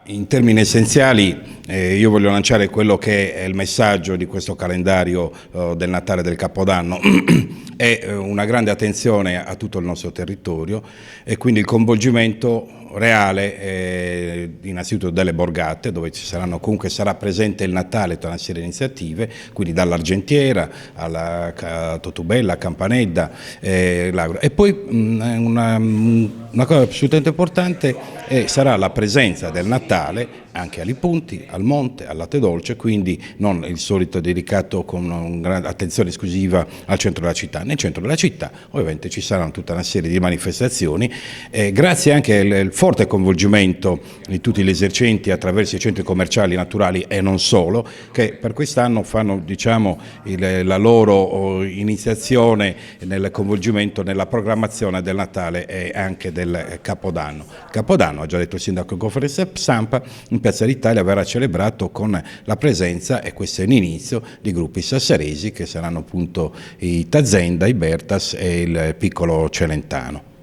In termini essenziali io voglio lanciare quello che è il messaggio di questo calendario del Natale e del Capodanno. È una grande attenzione a tutto il nostro territorio e quindi il coinvolgimento reale innanzitutto delle borgate, dove comunque sarà presente il Natale, tutta una serie di iniziative, quindi dall'Argentiera alla Totubella, a Campanedda, e poi una cosa assolutamente importante sarà la presenza del Natale anche a Lipunti, al Monte, al Latte Dolce, quindi non il solito dedicato con un'attenzione esclusiva al centro della città. Nel centro della città ovviamente ci saranno tutta una serie di manifestazioni, grazie anche al forte coinvolgimento di tutti gli esercenti attraverso i centri commerciali naturali e non solo, che per quest'anno fanno la loro iniziazione nel coinvolgimento nella programmazione del Natale e anche del Capodanno. Capodanno, ha già detto il sindaco in conferenza stampa, in Piazza d'Italia verrà celebrato con la presenza, e questo è l'inizio, di gruppi sassaresi che saranno appunto i Tazenda, i Bertas e il Piccolo Celentano.